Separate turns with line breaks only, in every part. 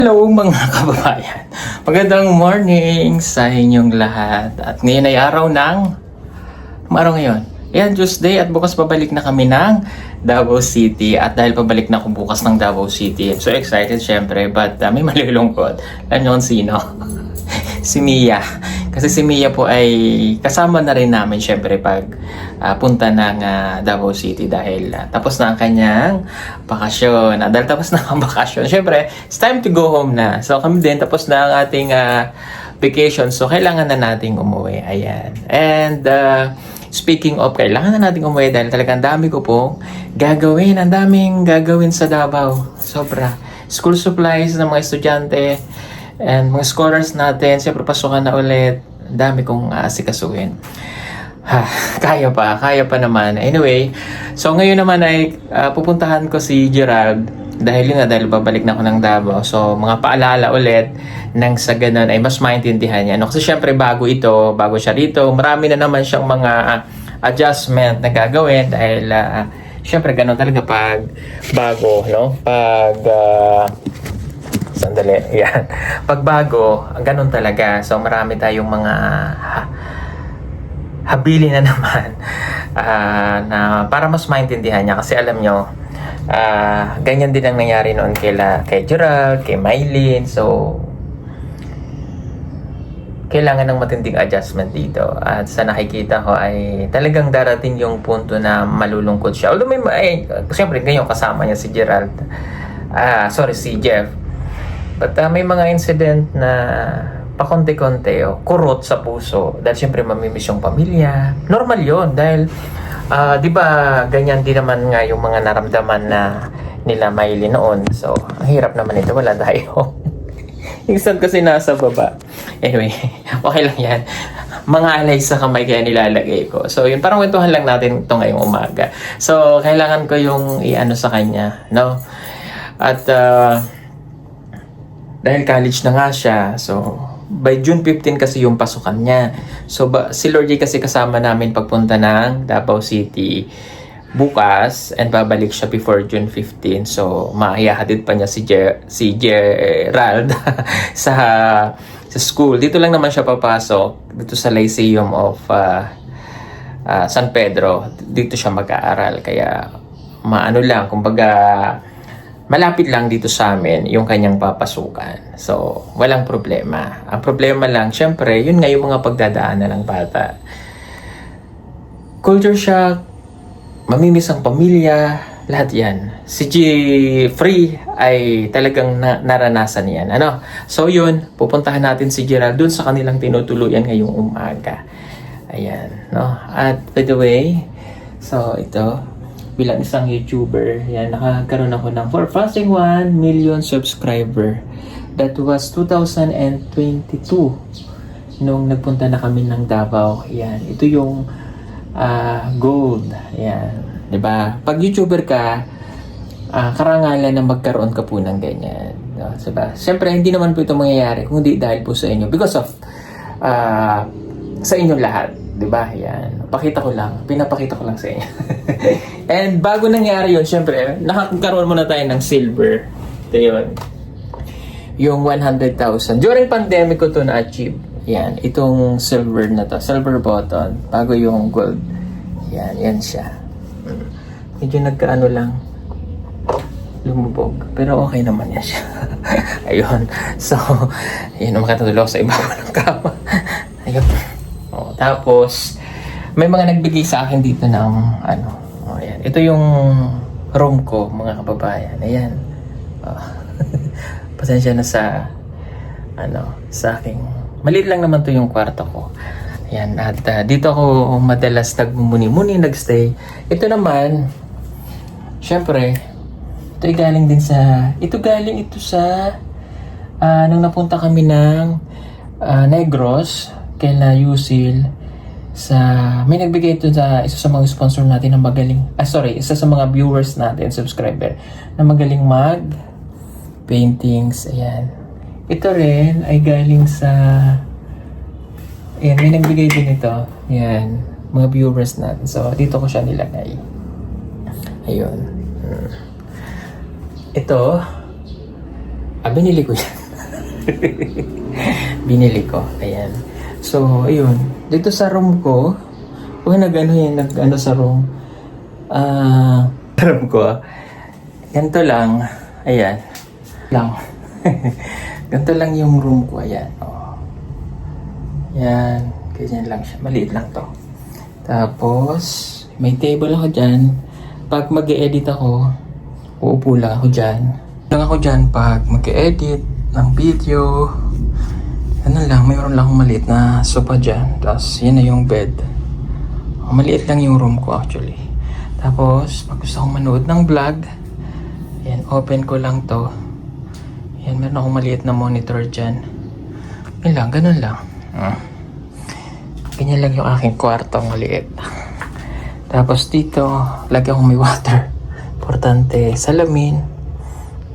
Hello mga kababayan, magandang morning sa inyong lahat. At ngayon ay araw ng ngayon? Yan, Tuesday, at bukas pabalik na kami ng Davao City. At dahil pabalik na ako bukas ng Davao City, I'm so excited syempre, but may malulungkot. Alam niyo kung sino? Si Mia. Kasi si Mia po ay kasama na rin namin syempre pag punta ng Davao City dahil tapos na ang kanyang bakasyon. Dahil tapos na ang bakasyon, syempre, it's time to go home na. So kami din, tapos na ang ating vacation. So kailangan na nating umuwi. Ayan. And speaking of, kailangan na nating umuwi dahil talagang dami ko po gagawin. Ang daming gagawin sa Davao. Sobra. School supplies ng mga estudyante and mga scholars natin, siyempre pasukan na ulit. Dami kong asikasuhin. Kaya pa naman. Anyway, so ngayon naman ay pupuntahan ko si Gerald dahil babalik na ako ng Davao. So mga paalala ulit nang sa ganun ay mas maintindihan niya. Kasi syempre bago siya rito. Marami na naman siyang mga adjustment na gagawin dahil syempre ganun talaga pag bago, no? Sandali, yan. Pagbago, ganun talaga. So, marami tayong mga habili na naman na para mas maintindihan niya. Kasi alam nyo, ganyan din ang nangyari noon kay Gerald, kay Mylene. So, kailangan ng matinding adjustment dito. At sa nakikita ko ay talagang darating yung punto na malulungkot siya. Although siyempre ngayon kasama niya si Gerald. Si Jeff. But may mga incident na pakonti-konti kurot sa puso dahil siyempre mamimiss yung pamilya. Normal yon dahil di ba ganyan din naman nga yung mga naramdaman na nila Miley noon. So, ang hirap naman ito. Wala tayo. Instant kasi nasa baba. Anyway, okay lang yan. Mga alay sa kamay kaya nilalagay ko. So, yun, parang kwentuhan lang natin ito ngayong umaga. So, kailangan ko yung i-ano sa kanya, no? At, dahil college na nga siya, so by June 15 kasi yung pasukan niya. So si Lord kasi kasama namin pagpunta ng Davao City bukas and babalik siya before June 15. So maihahatid pa niya si Gerald sa school. Dito lang naman siya papasok, dito sa Lyceum of San Pedro. Dito siya mag-aaral, kaya kumbaga malapit lang dito sa amin yung kanyang papasukan. So, walang problema. Ang problema lang, syempre, yun nga yung mga pagdadaanan ng bata. Culture shock, mamimiss ang pamilya, lahat yan. Si Free ay talagang naranasan yan. So, yun, pupuntahan natin si Gerald dun sa kanilang tinutuluyan ngayong umaga. Ayan, no? At by the way, so ito, bilang isang YouTuber, yan, nakakaroon ako ng for passing 1 million subscriber. That was 2022 nung nagpunta na kami ng Davao. Yan, ito yung gold. Yan, 'di ba? Pag YouTuber ka, karangalan na magkaroon ka po ng ganyan. No? Diba? Siyempre, hindi naman po ito mangyayari kung hindi dahil po sa inyo. Because of sa inyong lahat. Diba? Yan. Pinapakita ko lang sa inyo. And bago nangyari yun, syempre, nakakaroon muna tayo ng silver. Ito yun. Yung 100,000. During pandemic ko to na-achieve. Yan. Itong silver na to. Silver button. Bago yung gold. Yan siya. Medyo nagkaano lang. Lumubog. Pero okay naman yan siya. Ayun. So, yun. Makatulog sa ibabaw ng kama. Ayun. Tapos, may mga nagbigay sa akin dito ng ayan. Ito yung room ko, mga kababayan. Ayan. Pasensya na sa aking maliit lang naman to yung kwarto ko. Ayan. At dito ako madalas nagmumuni-muni, nagstay. Ito naman, syempre, ito galing sa nung napunta kami ng Negros, kaila Yusil, may nagbigay ito sa isa sa mga sponsor natin na magaling, isa sa mga viewers natin, subscriber, na magaling mag paintings. Ayan. Ito rin ay galing sa, ayan, may nagbigay din ito. Ayan, mga viewers natin. So, dito ko siya nilagay. Ayun. Ito, Binili ko yan. Binili ko. Ayan. So, ayun. Dito sa room ko, nag-ano sa room. Room ko. Ganito lang. Ayan. Lang. Ganito lang yung room ko. Ayan. Oh. Ayan. Ganyan lang siya. Maliit lang to. Tapos, may table ako dyan. Pag mag-e-edit ako, uupo lang ako dyan. Lang ako dyan pag mag-e-edit ng video. Ano lang, mayroon lang akong maliit na sofa dyan. Tapos, yun na yung bed. Maliit lang yung room ko actually. Tapos, pag gusto kong manood ng vlog, ayan, open ko lang to. Ayan, meron akong maliit na monitor dyan. Yun lang, ganun lang. Ganyan lang yung aking kwarto, maliit. Tapos dito, lagi akong may water. Importante, salamin.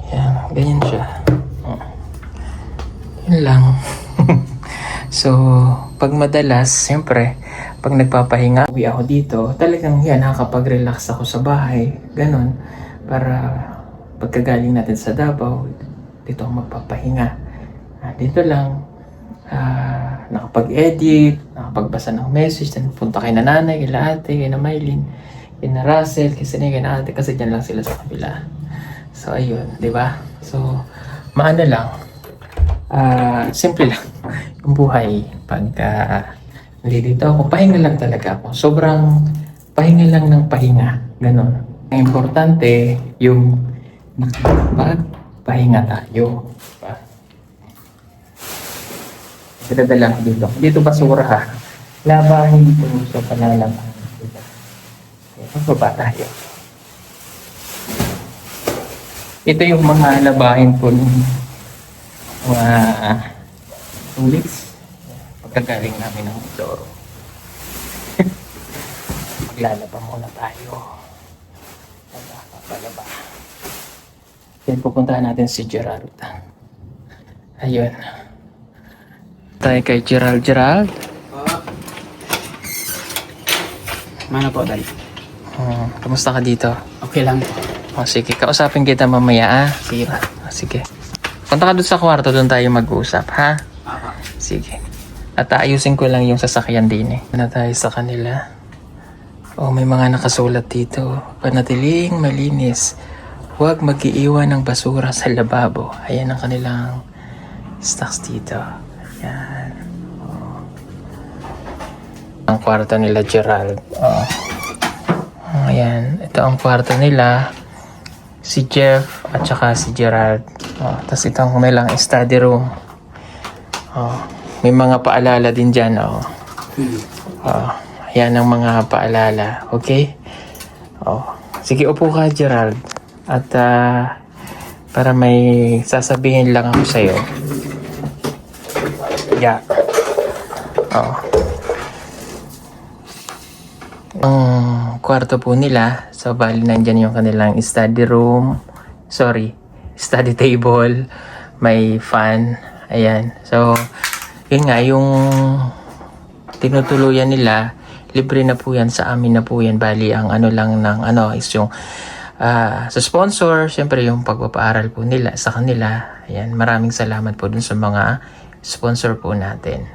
Ayan, ganyan siya. Yun lang. So, pag madalas, siyempre, pag nagpapahinga, uwi ako dito, talagang yan, nakakapag-relax ako sa bahay. Ganon. Para pagkagaling natin sa Davao, dito ako magpapahinga. Dito lang, nakapag-edit, nakapagbasa ng message, then punta kay nanay, kay ate, kay na Mylene, kay na Russell, kay Sinay, kay na ate, kasi dyan lang sila sa kabila. So, ayun, di ba? So, maano lang, simple lang yung buhay pagka nandito ako, pahinga lang talaga ako. Sobrang pahinga lang ng pahinga. Ganon. Ang importante, yung nakapagpahinga tayo. Diba? Pinadala ko dito. Dito basura ha. Labahin ko sa panalaman. Diba? Pagbaba tayo. Ito yung mga labahin ko ng mga 2 weeks. Pagkagaling namin ng Mindoro. Maglalaba muna tayo. Palaba. Then pupuntahan natin si Gerald. Ayun. Tayo kay Gerald. Gerald?
Mana po, Dal?
Kamusta ka dito?
Okay lang.
Sige, kausapin kita mamaya
Sige pa.
Sige. Punta ka doon sa kwarto, doon tayo mag-uusap, ha? Sige. At ayusin ko lang yung sasakyan din eh. Na tayo sa kanila. May mga nakasulat dito. Panatiling malinis. Huwag mag-iiwan ng basura sa lababo. Ayan ang kanilang stocks dito. Ayan. Ang kwarto nila, Gerald. Ayan. Ito ang kwarto nila. Si Jeff at saka si Gerald. Tapos itong kanilang study room. May mga paalala din dyan. Yan ang mga paalala. Okay? Sige, upo ka, Gerald. At para may sasabihin lang ako sa'yo. Yeah. Ang kwarto po nila, so bali nandyan yung kanilang study room. Study table. May fan. Ayan. So, yun nga, yung tinutuluyan nila, libre na po yan, sa amin na po yan. Bali, ang ano lang ng is yung sa sponsor, syempre yung pagpapaaral po nila sa kanila. Ayan, maraming salamat po dun sa mga sponsor po natin.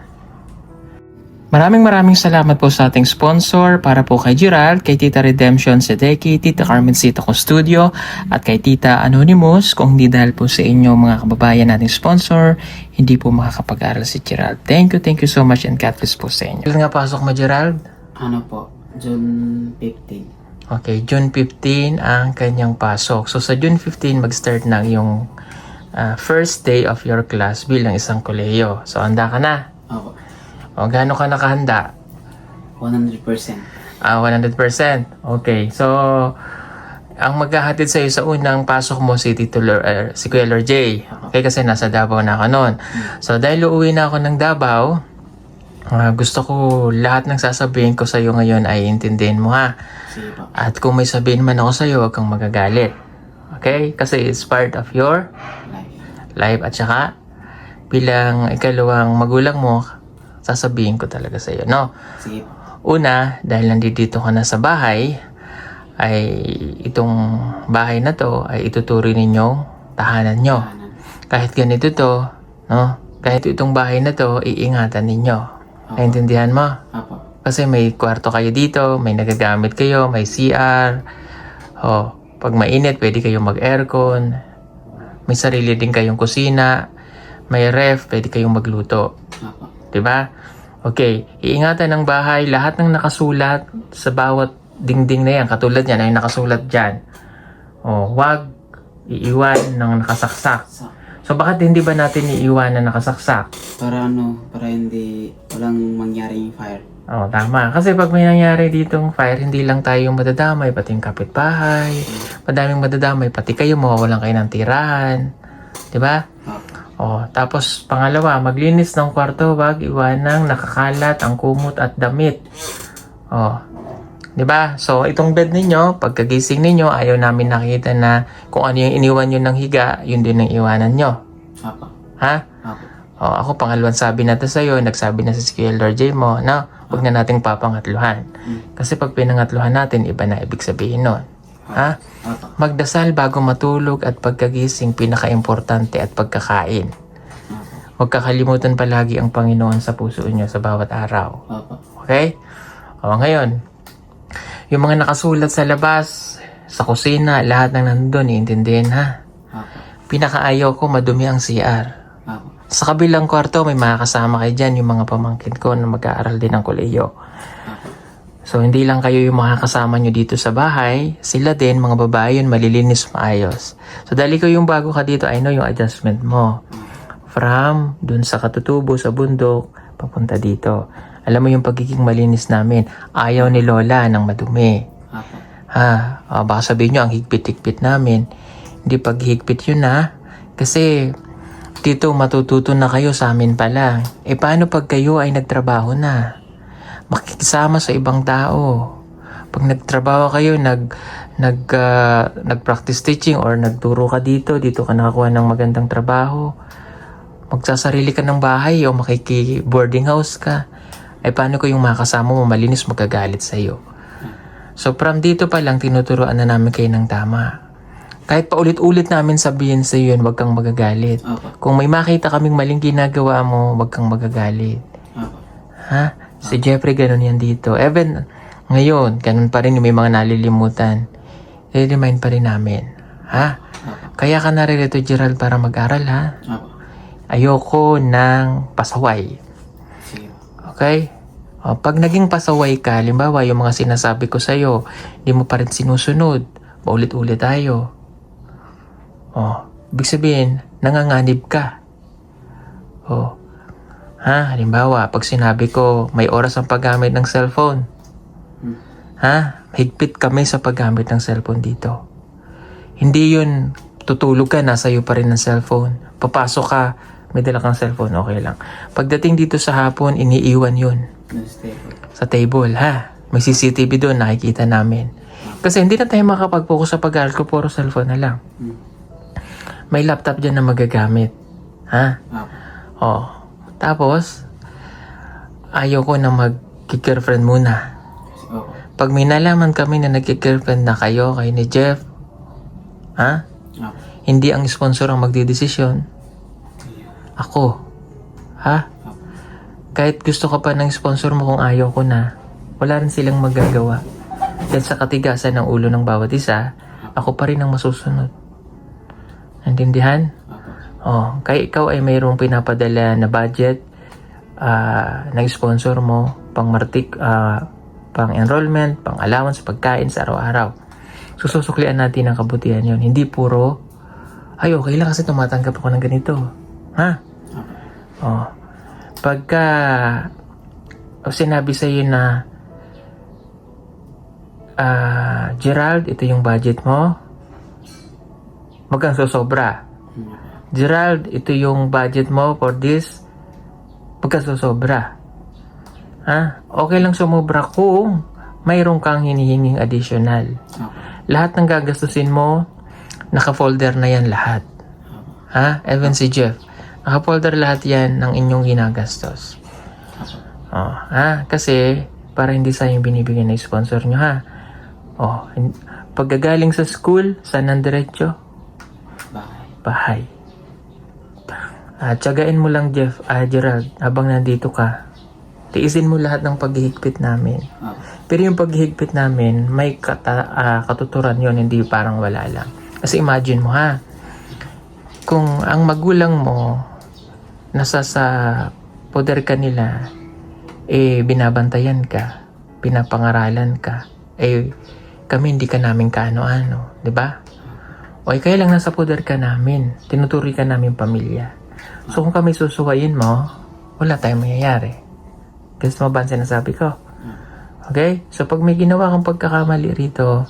Maraming salamat po sa ating sponsor para po kay Gerald, kay Tita Redemption Sedeki, Tita Carmen Sita Co Studio, at kay Tita Anonymous. Kung hindi dahil po sa inyo mga kababayan nating sponsor, hindi po makakapag-aral si Gerald. Thank you so much and God bless po sa inyo. Kailan nga pasok mo, Gerald?
Ano po? June 15.
Okay, June 15 ang kanyang pasok. So sa June 15 mag-start na yung first day of your class bilang isang kolehiyo. So handa ka na?
Opo.
Gaano ka nakahanda?
100%.
100%. Okay. So, ang maghahatid sa'yo sa unang pasok mo si Kuya Lord J. Okay, kasi nasa Davao na ako noon. So, dahil uuwi na ako ng Davao, gusto ko lahat ng sasabihin ko sa'yo ngayon ay intindihin mo ha.
Sige po.
At kung may sabihin man ako sa'yo, huwag kang magagalit. Okay? Kasi it's part of your life. At saka, bilang ikalawang magulang mo, sasabihin ko talaga sa iyo, no?
Sige.
Una, dahil nandito ka na sa bahay, ay itong bahay na to ay ituturing ninyong tahanan nyo. kahit ganito to, no? Kahit itong bahay na to, iingatan ninyo.
Opo.
Naintindihan mo?
Apo.
Kasi may kwarto kayo dito, may nagagamit kayo, may CR. Oh, pag mainit, pwede kayong mag-aircon. May sarili din kayong kusina. May ref, pwede kayong magluto.
Apo.
'Di ba? Okay, iingatan ng bahay lahat ng nakasulat sa bawat dingding na yan. Katulad yan, ay nakasulat dyan. Oh, wag iiwan ng nakasaksak. So bakit hindi ba natin iiwan na nakasaksak?
Para hindi walang mangyaring fire.
Oh, tama. Kasi pag may nangyari ditong fire, hindi lang tayo yung madadamay, pati yung kapitbahay. Madaming madadamay, pati kayo mawawalan kayo ng tirahan. 'Di ba?
Apo.
Oh, tapos pangalawa, maglinis ng kwarto, wag iwanang nakakalat ang kumot at damit. Oh. 'Di ba? So itong bed ninyo, pagkagising ninyo, ayaw namin nakita na kung ano yung iniwan niyo ng higa, yun din ang iwanan nyo.
Apo.
Ha?
Apo.
Oh, ako pangalawang sabi na to sa'yo, nagsabi na si Elder J mo, na huwag na nating papangatluhan. Kasi pag pinangatluhan natin, iba na ibig sabihin nun. Ha?
Apo.
Magdasal bago matulog at pagkagising, pinaka-importante at pagkakain.
Apo.
Huwag kakalimutan palagi ang Panginoon sa puso niyo sa bawat araw.
Apo.
Okay? O, ngayon, yung mga nakasulat sa labas, sa kusina, lahat ng nandun, iintindihin ha?
Apo.
Pinakaayaw ko, madumi ang CR.
Apo.
Sa kabilang kwarto, may mga kasama kayo dyan, yung mga pamangkin ko na mag-aaral din ng kolehiyo. So, hindi lang kayo yung mga kasama nyo dito sa bahay, sila din, mga babae yun, malilinis, maayos. So, dahil ikaw yung bago ka dito, I know yung adjustment mo. From, dun sa katutubo, sa bundok, papunta dito. Alam mo yung pagiging malinis namin. Ayaw ni Lola ng madumi.
Apo.
Baka sabihin nyo, ang higpit-higpit namin. Hindi paghigpit yun Kasi, dito matututo na kayo sa amin pala. Paano pag kayo ay nagtrabaho na? Makikisama sa ibang tao. Pag nagtrabaho kayo, nag-practice teaching or nagturo ka dito ka nakakuha ng magandang trabaho. Magsasarili ka ng bahay o makiki-boarding house ka. Paano ko yung makasama mo malinis magagalit sa'yo? So from dito pa lang, tinuturuan na namin kayo ng tama. Kahit pa ulit-ulit namin sabihin sa yun, wag kang magagalit.
Apo.
Kung may makita kaming maling ginagawa mo, wag kang magagalit.
Apo.
Ha? Si Jeffrey ganun yan dito. Even ngayon, ganun pa rin yung may mga nalilimutan. I-remind pa rin namin. Ha?
Apo.
Kaya ka naririto, Gerald, para mag-aral, ha?
Apo.
Ayoko ng pasaway.
Sige.
Okay? Pag naging pasaway ka, halimbawa, yung mga sinasabi ko sa'yo, hindi mo pa rin sinusunod, paulit-ulit tayo. Ibig sabihin, nanganganib ka. Halimbawa, pag sinabi ko, may oras ang paggamit ng cellphone. Higpit kami sa paggamit ng cellphone dito. Hindi yun, tutulog ka, nasa iyo pa rin ang cellphone. Papasok ka, may dala kang cellphone, okay lang. Pagdating dito sa hapon, iniiwan yun. Sa table, ha? May CCTV doon, nakikita namin. Kasi hindi na tayo makapag-focus sa pag-aaral ko, puro cellphone na lang. May laptop dyan na magagamit. Ha?
Apo.
Tapos, ayaw ko na mag-girlfriend muna.
Opo.
Pag may nalaman kami na nag-girlfriend na kayo ni Jeff, ha?
Apo.
Hindi ang sponsor ang magdidesisyon. Ako. Ha? Kahit gusto ka pa ng sponsor mo kung ayaw ko na, wala rin silang magagawa. Dahil sa katigasan ng ulo ng bawat isa, ako pa rin ang masusunod. Naintindihan? Kaya ikaw ay mayroong pinapadala na budget ng sponsor mo, pang enrollment, pang allowance, pagkain sa araw-araw. Sususuklian natin ang kabutihan yon. Hindi puro, ay okay lang kasi tumatanggap ako ng ganito. Ha? Pagka sinabi sa iyo na Gerald, ito yung budget mo, wag kang sosobra. Gerald, ito yung budget mo for this, wag kang sosobra. Okay lang sumobra kung mayroon kang hinihinging additional. Lahat ng gagastusin mo, naka-folder na yan lahat. Even si Jeff, naka-folder lahat yan ng inyong ginagastos. Kasi para hindi sayang binibigyan ng sponsor nyo, ha? Pagkagaling sa school, saan ang diretso?
Bahay.
Bahay. Tiyagain mo lang, Gerald, habang nandito ka. Tiisin mo lahat ng paghihigpit namin.
Opo.
Pero yung paghihigpit namin, may katuturan yon, hindi parang wala lang. Kasi imagine mo ha, kung ang magulang mo nasa sa poder ka nila, binabantayan ka, pinapangaralan ka, kami hindi ka namin kaano-ano, di ba? O kaya lang nasa poder ka namin, tinuturi ka namin pamilya. So kung kami susuwayin mo, wala tayong mangyayari. Gusto mo ba ang sinasabi ko? Okay? So pag may ginawa kang pagkakamali rito,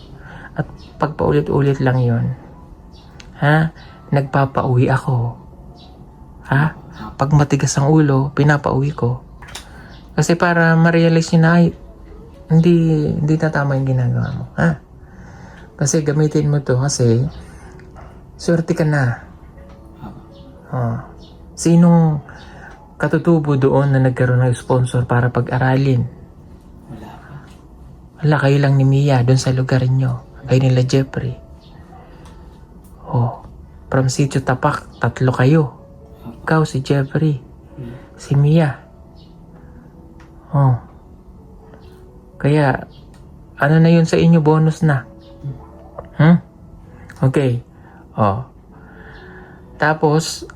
at pagpaulit-ulit lang yon, nagpapauwi ako. Pag matigas ang ulo, pinapauwi ko. Kasi para ma-realize nyo na, ay, hindi na tama yung ginagawa mo. Kasi gamitin mo to kasi swerte ka na. Sinong katutubo doon na nagkaroon ng sponsor para pag-aralin?
Wala pa.
Wala, kayo lang ni Mia doon sa lugar nyo. Kayo nila Jeffrey. From Sitio Tapak, 3 kayo. Ikaw, si Jeffrey. Si Mia. Kaya, ano na yun sa inyo? Bonus na. Okay. Tapos,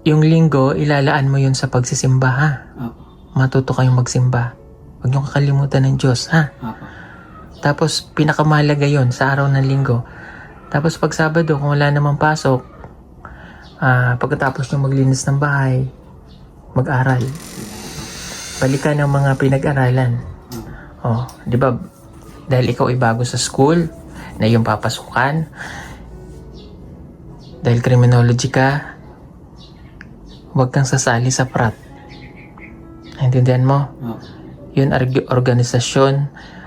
yung linggo, ilalaan mo yun sa pagsisimba, ha?
Opo.
Matuto kayong magsimba. Huwag niyong kakalimutan ng Diyos, ha?
Opo.
Tapos, pinakamahalaga yun sa araw ng linggo. Tapos, pag Sabado, kung wala namang pasok, pagkatapos nyo maglinis ng bahay, mag-aral. Balikan ng mga pinag-aralan. Di ba? Dahil ikaw ay bago sa school, na iyong papasukan. Dahil criminology ka, huwag kang sasali sa prat. Naintindihan mo?
Opo.
Yun, organisasyon.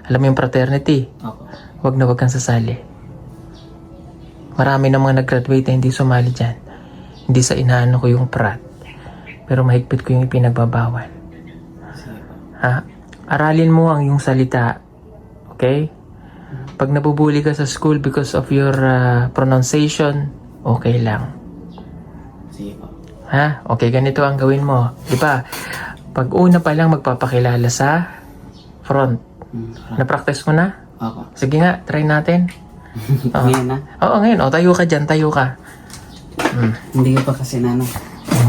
Alam mo yung fraternity.
Opo.
Huwag kang sasali. Marami na mga nag-graduate na hindi sumali dyan. Hindi sa inaano ko yung prat. Pero mahigpit ko yung ipinagbabawal.
Sige po.
Aralin mo ang iyong salita. Okay? Pag nabubuli ka sa school because of your pronunciation, okay lang.
Sige po.
Okay, ganito ang gawin mo. Di ba? Pag una pa lang magpapakilala sa front. Na-practice mo na?
Opo.
Sige nga, try natin.
Ngayon na.
Oo, ngayon. Tayo ka dyan, tayo ka.
Hindi ko pa kasi na ano.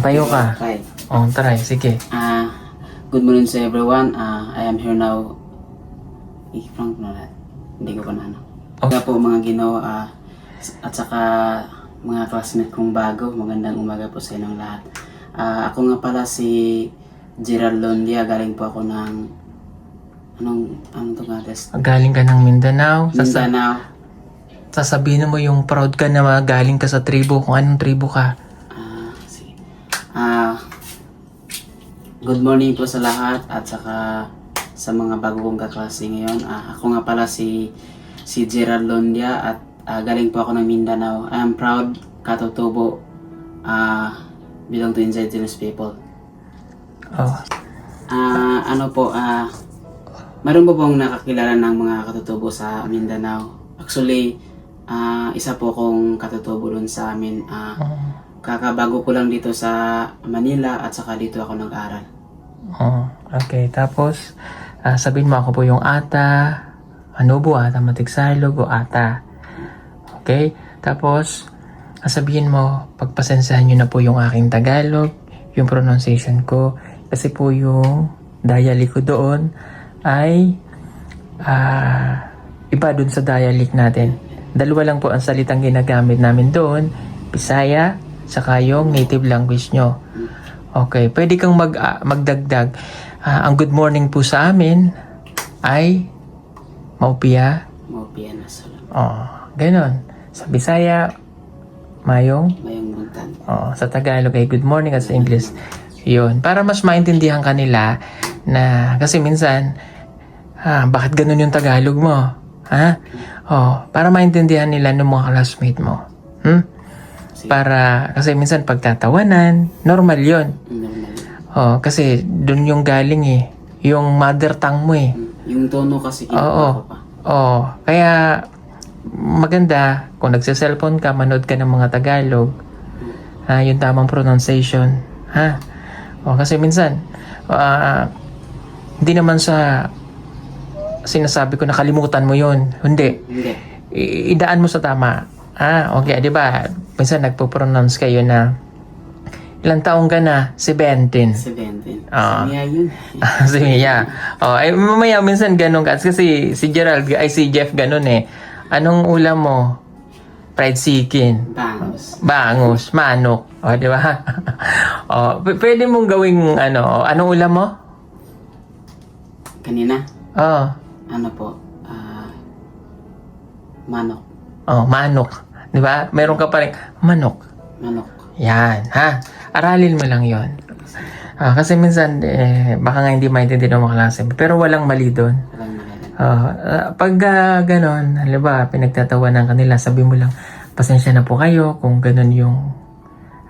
Tayo ka.
Try.
Try. Sige.
Good morning to everyone. I am here now. I-frank na lahat. Hindi ko pa na ano. Kaya po mga Ginoo, at saka mga classmate kong bago, magandang umaga po sa inyong lahat. Ako nga pala si Gerald Londia, galing po ako ng anong to nga test?
Galing ka ng Mindanao.
Mindanao.
Sasabihin mo yung proud ka na galing ka sa tribo. Kung anong tribo ka.
Sige. Good morning po sa lahat at saka sa mga bago kong kaklase ngayon. Ako nga pala si Gerald Londia at galing po ako ng Mindanao. I am proud, katutubo, belong to indigenous people. Meron po bang nakakilala ng mga katutubo sa Mindanao? Actually, isa po akong katutubo doon sa amin. Kakabago ko lang dito sa Manila at saka dito ako nag-aral.
Okay, tapos sabihin mo ako po yung ata, anubo, ata matigsalog o ata. Okay, tapos sabihin mo, pagpasensahan nyo na po yung aking Tagalog, yung pronunciation ko, kasi po yung dialect ko doon ay iba dun sa dialect natin. Dalawa lang po ang salitang ginagamit namin doon, Bisaya, saka yung native language nyo. Okay, pwede kang magdagdag. Ang good morning po sa amin ay Maupia.
Maupia na sila.
Ganon. Sa Bisaya, Mayong
buntan.
sa Tagalog ay good morning at sa English. Yun. Para mas maintindihan kanila na, kasi minsan, bakit ganun yung Tagalog mo? Para maintindihan nila ng mga classmate mo. Para, kasi minsan pagtatawanan, normal yun. Kasi dun yung galing yung mother tongue mo
Yung tono kasi kinuha ko pa.
Kaya maganda kung nagsa-cellphone ka, manood ka ng mga Tagalog, Yung tamang pronunciation. Ha? Kasi minsan, hindi naman sa sinasabi ko nakalimutan mo yon. Hindi.
Hindi.
Idaan mo sa tama. Okay, di ba? Minsan nagpo-pronounce kayo na ilang taong ka na? 17.
17.
Ah.
Siya yun.
Si Mia. Mamaya minsan ganun ka. Kasi si Gerald, si Jeff ganun eh. Anong ulam mo? Fried chicken. Bangus. Manok. Di ba? Pwede mong gawing anong ulam mo?
Kanina? Ano po? Manok.
Manok. Di ba? Meron ka pa rin manok. Yan, ha? Aralin mo lang yon. Kasi minsan, baka nga hindi maintindihan ng mga klase. Pero walang mali doon. Pag ganon, halimbawa, pinagtatawanan kanila, sabi mo lang, pasensya na po kayo kung ganon yung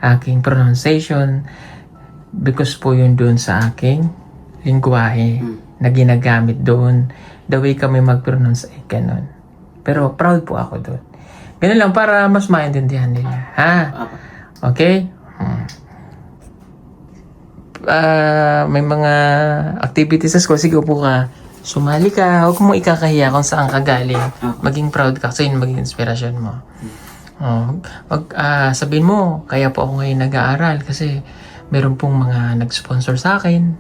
aking pronunciation because po yun doon sa aking lingwahe na ginagamit doon. The way kami mag-pronounce ay ganon. Pero proud po ako doon. Ganun lang para mas maintindihan nila. Ha? Okay? May mga activities sa school. Sige, upo ka. Sumali ka. Huwag mo ikakahiya kung saan ka galing. Maging proud ka kasi yun maging inspirasyon mo. Sabihin mo, kaya po ako ngayon nag-aaral kasi meron pong mga nag-sponsor sa akin.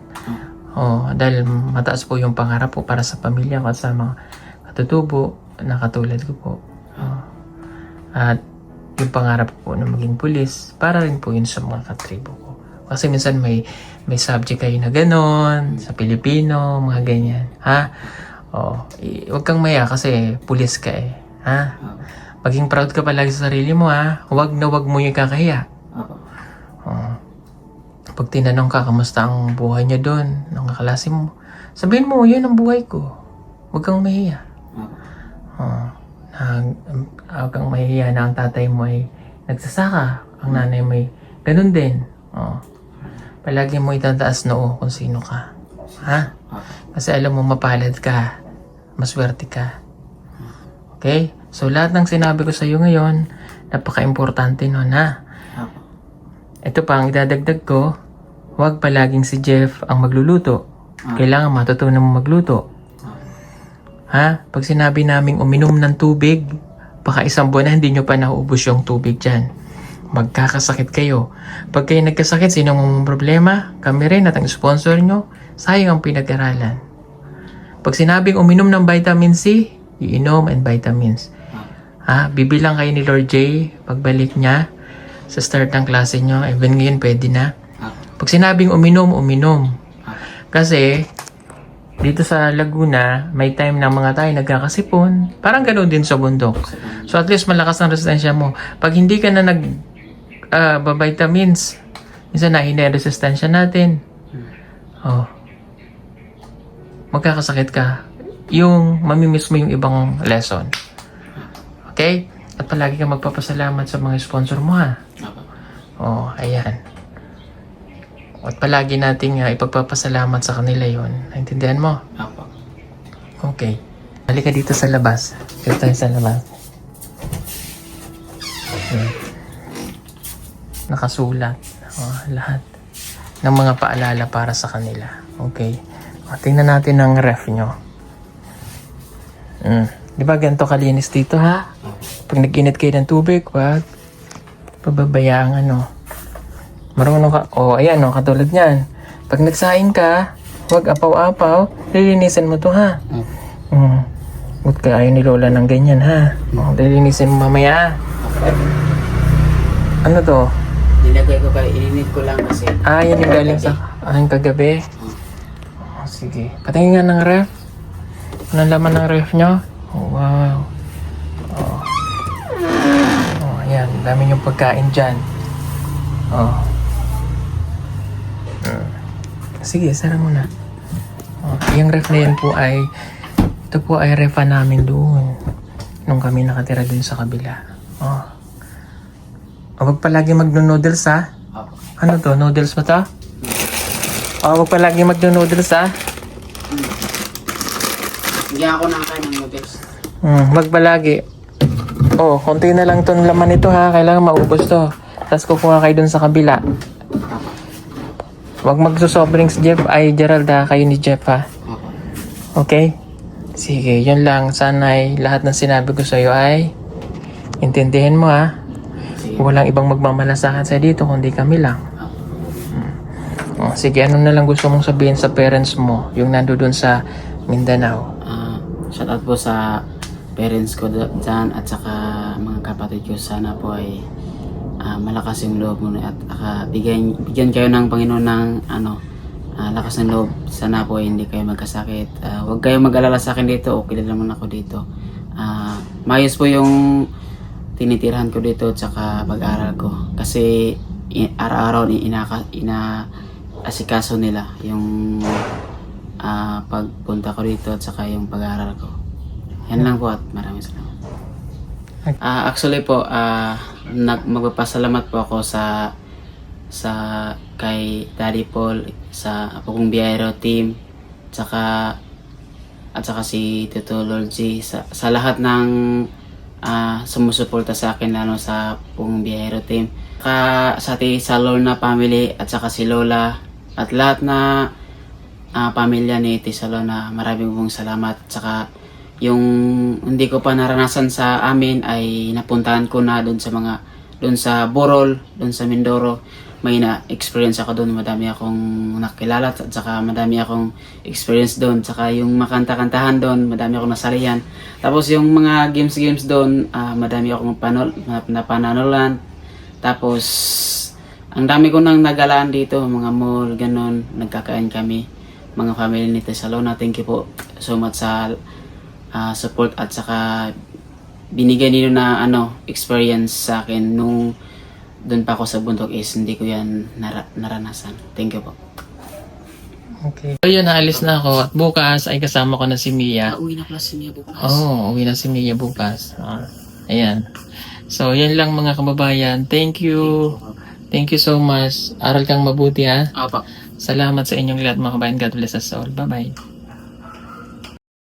Dahil mataas po yung pangarap po para sa pamilya ko at sa mga katutubo na katulad ko po. At yung pangarap po na maging pulis, para rin po yun sa mga katribo ko. Kasi minsan may subject kayo na ganon, sa Pilipino, mga ganyan. Ha? Huwag kang maya kasi pulis ka eh. Ha? Maging proud ka palagi sa sarili mo ha. Huwag na huwag mo yung kakahiya. Pag tinanong ka, kamusta ang buhay niya doon, ng kaklase mo, sabihin mo, yun ang buhay ko. Huwag kang mahiya. Huwag kang mahiya na ang tatay mo ay nagsasaka, ang nanay mo ay ganun din. Palagi mo itataas noo kung sino ka. Ha? Kasi alam mo, mapalad ka. Maswerte ka. Okay? So, lahat ng sinabi ko sa iyo ngayon, napaka-importante nun, ha? Ito pa, ang idadagdag ko, huwag palaging si Jeff ang magluluto. Kailangan matutunan mo magluto. Ha? Pag sinabi naming uminom ng tubig, baka isang buwan na hindi nyo pa nauubos yung tubig dyan. Magkakasakit kayo. Pag kayo nagkasakit, sino mong problema? Kami rin at ang sponsor nyo, sayang ang pinag-aralan. Pag sinabing uminom ng vitamin C, iinom and vitamins. Bibilang kayo ni Lord J, pagbalik niya sa start ng klase nyo, even ngayon pwede na. Pag sinabing uminom. Kasi, dito sa Laguna, may time na mga tayo nagkakasipon. Parang ganoon din sa bundok. So at least malakas ang resistensya mo. Pag hindi ka na vitamins, minsan nahina yung resistensya natin. Magkakasakit ka. Yung mamimiss mo yung ibang lesson. Okay? At palagi ka magpapasalamat sa mga sponsor mo ha. Ayan. At palagi nating ipagpapasalamat sa kanila yon. Naintindihan mo? Okay. Balik ka dito sa labas. Dito tayo sa labas. Okay. Nakasulat. Lahat ng mga paalala para sa kanila. Okay. Tingnan natin ang ref nyo. Di ba ganito kalinis dito ha? Pag nag-init kayo ng tubig, wag pababayaan Marunong ka. Ayan katulad niyan. Pag nagsaing ka, huwag apaw-apaw, lilinisin mo to ha. Huwag ka ayaw ni Lola ng ganyan ha. Lilinisin mo mamaya. Ano to?
Nilagay ko kayo, ininit ko lang kasi.
Yan yung galing sa kagabi. Sige. Patingin nga ng ref. Anong laman ng ref nyo? Wow. Ayan. Dami yung pagkain dyan. Sige, sara muna. Yung ref na yan po ay, ito po ay refa namin doon. Nung kami nakatira doon sa kabila. Huwag palagi magno-noodles ha. Ano to? Noodles ba to? Huwag palagi magno-noodles ha.
Hindi ako nakain ng noodles.
Huwag palagi. Konti na lang itong laman nito ha. Kailangan maubos to. Tapos kukuha kayo dun sa kabila. Huwag magsosoft drinks, Jeff. Ay, Gerald, kayo ni Jeff, ha? Okay? Sige, yun lang. Sana ay lahat ng sinabi ko sa'yo ay intindihin mo, ha?
Sige.
Walang ibang magmamalasakan sa dito kundi kami lang. Sige, ano na lang gusto mong sabihin sa parents mo, yung nandoon sa Mindanao?
Shout out po sa parents ko dyan at saka mga kapatid ko. Sana po ay malakas yung loob mo at bigyan kayo ng Panginoon ng lakas ng loob. Sana po ay hindi kayo magkasakit. Huwag kayong mag-alala sa akin dito. Okay lang naman ako dito. Mayos po yung tinitirahan ko dito at saka pag-aaral ko. Kasi araw-araw inaasikaso nila yung pagpunta ko dito at saka yung pag-aaral ko. Yan lang po at maraming salamat. Actually po, magpapasalamat po ako sa kay Daddy Paul, sa Apokong Biyahero team, at saka si Tito Lord G, sa lahat ng sumusuporta sa akin, lalo sa Apokong Biyahero team. Sa Lorna family at saka si Lola at lahat na pamilya ni Tisa Lorna, maraming pong salamat. Saka yung hindi ko pa naranasan sa amin ay napuntahan ko na doon sa Borol, doon sa Mindoro. May na-experience ako doon, madami akong nakilala at saka madami akong experience doon. Saka yung makanta-kantahan doon, madami akong nasalihan. Tapos yung mga games doon, madami akong napananulan. Tapos ang dami ko nang nagalaan dito, mga mall, ganon, nagkakain kami, mga family ni Tisa Lorna. Thank you po so much sa support at saka binigay niyo na experience sa akin nung doon pa ako sa bundok is hindi ko yan naranasan. Thank you po.
Okay. So yun, naalis na ako at bukas ay kasama ko na si Mia.
Uwi na pala si Mia bukas.
Uwi na si Mia bukas. Ayan. So yan lang mga kababayan. Thank you. Thank you so much. Aral kang mabuti, ha.
Apa.
Salamat sa inyong lahat mga kabayan. God bless us all. Bye-bye.